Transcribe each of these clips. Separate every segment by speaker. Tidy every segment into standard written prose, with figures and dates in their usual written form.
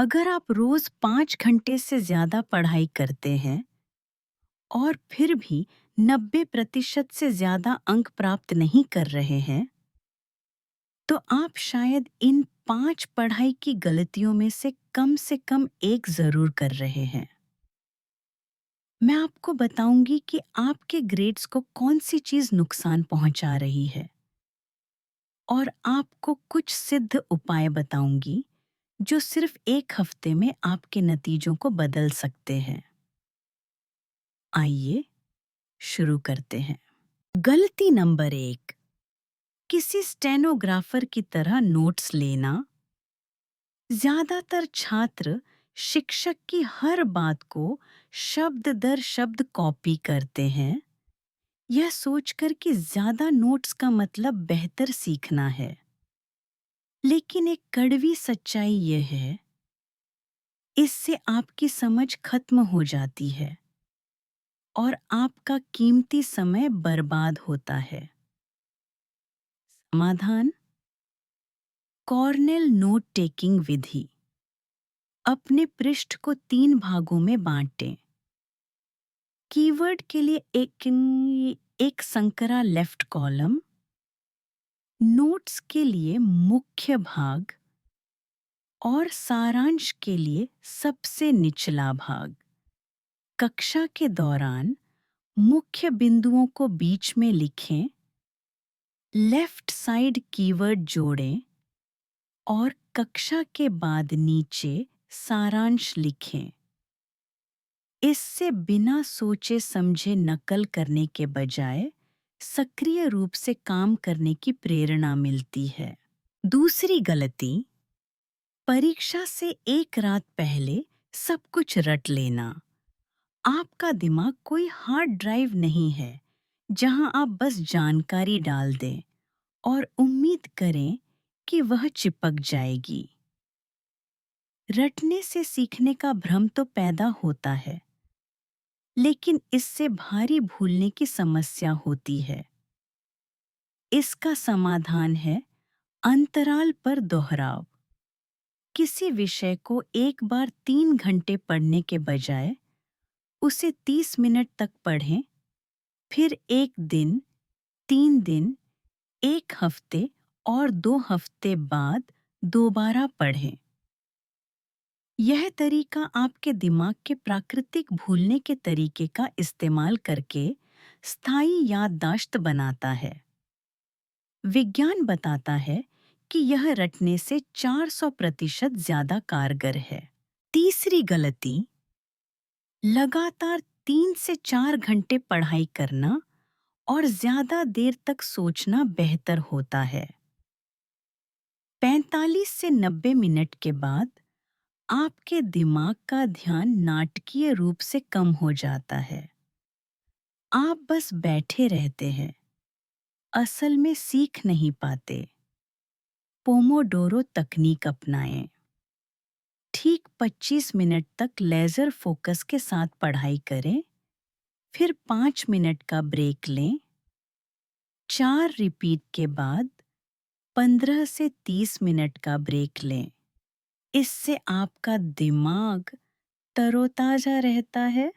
Speaker 1: अगर आप रोज 5 घंटे से ज्यादा पढ़ाई करते हैं और फिर भी 90% से ज्यादा अंक प्राप्त नहीं कर रहे हैं, तो आप शायद इन 5 पढ़ाई की गलतियों में से कम एक जरूर कर रहे हैं। मैं आपको बताऊंगी कि आपके ग्रेड्स को कौन सी चीज नुकसान पहुंचा रही है और आपको कुछ सिद्ध उपाय बताऊंगी जो सिर्फ एक हफ्ते में आपके नतीजों को बदल सकते हैं। आइए शुरू करते हैं। गलती नंबर 1, किसी स्टेनोग्राफर की तरह नोट्स लेना। ज्यादातर छात्र शिक्षक की हर बात को शब्द दर शब्द कॉपी करते हैं, यह सोचकर कि ज्यादा नोट्स का मतलब बेहतर सीखना है। लेकिन एक कड़वी सच्चाई यह है, इससे आपकी समझ खत्म हो जाती है और आपका कीमती समय बर्बाद होता है। समाधान: कॉर्नेल नोट टेकिंग विधि। अपने पृष्ठ को 3 भागों में बांटें। कीवर्ड के लिए एक संकरा लेफ्ट कॉलम, नोट्स के लिए मुख्य भाग और सारांश के लिए सबसे निचला भाग। कक्षा के दौरान मुख्य बिंदुओं को बीच में लिखें, लेफ्ट साइड कीवर्ड जोड़ें और कक्षा के बाद नीचे सारांश लिखें। इससे बिना सोचे समझे नकल करने के बजाय सक्रिय रूप से काम करने की प्रेरणा मिलती है। दूसरी गलती: परीक्षा से एक रात पहले सब कुछ रट लेना। आपका दिमाग कोई हार्ड ड्राइव नहीं है जहां आप बस जानकारी डाल दें और उम्मीद करें कि वह चिपक जाएगी। रटने से सीखने का भ्रम तो पैदा होता है, लेकिन इससे भारी भूलने की समस्या होती है। इसका समाधान है अंतराल पर दोहराव। किसी विषय को एक बार 3 घंटे पढ़ने के बजाय उसे 30 मिनट तक पढ़ें, फिर 1 दिन, 3 दिन, 1 हफ्ते और 2 हफ्ते बाद दोबारा पढ़ें। यह तरीका आपके दिमाग के प्राकृतिक भूलने के तरीके का इस्तेमाल करके स्थायी याददाश्त बनाता है। विज्ञान बताता है कि यह रटने से 400% ज्यादा कारगर है। तीसरी गलती: लगातार 3 से 4 घंटे पढ़ाई करना और ज्यादा देर तक सोचना बेहतर होता है। 45 से 90 मिनट के बाद आपके दिमाग का ध्यान नाटकीय रूप से कम हो जाता है। आप बस बैठे रहते हैं, असल में सीख नहीं पाते। पोमोडोरो तकनीक अपनाएं। ठीक 25 मिनट तक लेजर फोकस के साथ पढ़ाई करें, फिर 5 मिनट का ब्रेक लें। 4 रिपीट के बाद 15 से 30 मिनट का ब्रेक लें। इससे आपका दिमाग तरोताजा रहता है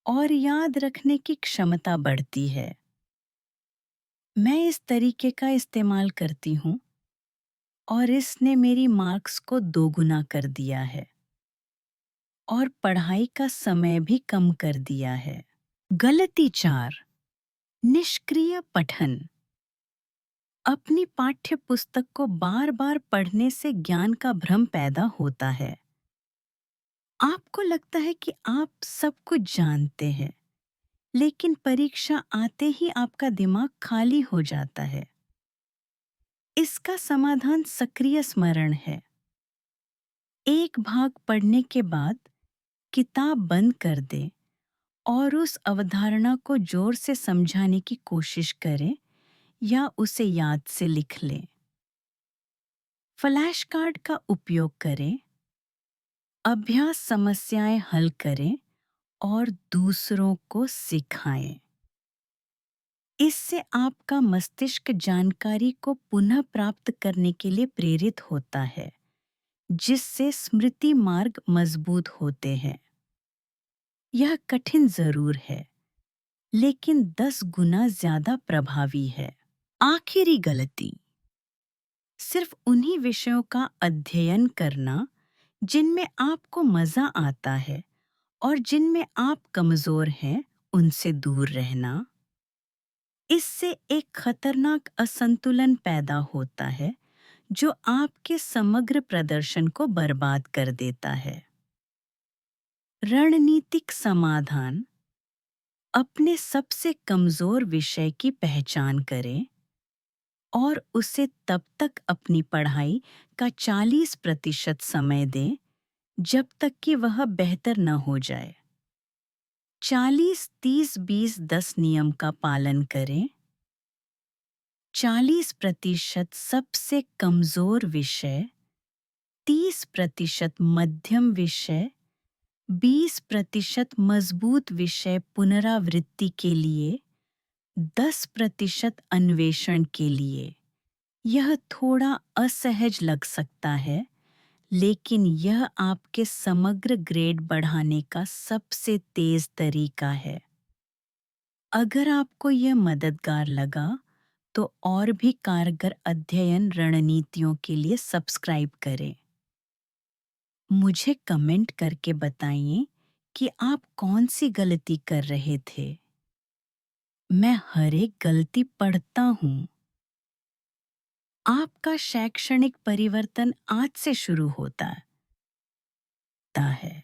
Speaker 1: और याद रखने की क्षमता बढ़ती है। मैं इस तरीके का इस्तेमाल करती हूँ और इसने मेरी मार्क्स को दोगुना कर दिया है और पढ़ाई का समय भी कम कर दिया है। गलती 4: निष्क्रिय पठन। अपनी पाठ्य पुस्तक को बार-बार पढ़ने से ज्ञान का भ्रम पैदा होता है। आपको लगता है कि आप सब कुछ जानते हैं, लेकिन परीक्षा आते ही आपका दिमाग खाली हो जाता है। इसका समाधान सक्रिय स्मरण है। एक भाग पढ़ने के बाद किताब बंद कर दें और उस अवधारणा को जोर से समझाने की कोशिश करें या उसे याद से लिख लें। फ्लैश कार्ड का उपयोग करें, अभ्यास समस्याएं हल करें और दूसरों को सिखाएं। इससे आपका मस्तिष्क जानकारी को पुनः प्राप्त करने के लिए प्रेरित होता है, जिससे स्मृति मार्ग मजबूत होते हैं। यह कठिन जरूर है, लेकिन 10 गुना ज्यादा प्रभावी है। आखिरी गलती, सिर्फ उन्हीं विषयों का अध्ययन करना जिनमें आपको मजा आता है और जिनमें आप कमजोर हैं, उनसे दूर रहना। इससे एक खतरनाक असंतुलन पैदा होता है जो आपके समग्र प्रदर्शन को बर्बाद कर देता है। रणनीतिक समाधान, अपने सबसे कमजोर विषय की पहचान करें और उसे तब तक अपनी पढ़ाई का 40% समय दें जब तक कि वह बेहतर न हो जाए। 40-30-20-10 नियम का पालन करें। 40% सबसे कमजोर विषय, 30% मध्यम विषय, 20% मजबूत विषय पुनरावृत्ति के लिए, 10% अन्वेषण के लिए। यह थोड़ा असहज लग सकता है, लेकिन यह आपके समग्र ग्रेड बढ़ाने का सबसे तेज तरीका है। अगर आपको यह मददगार लगा, तो और भी कारगर अध्ययन रणनीतियों के लिए सब्सक्राइब करें। मुझे कमेंट करके बताइए कि आप कौन सी गलती कर रहे थे। मैं हर एक गलती पढ़ता हूँ। आपका शैक्षणिक परिवर्तन आज से शुरू होता है।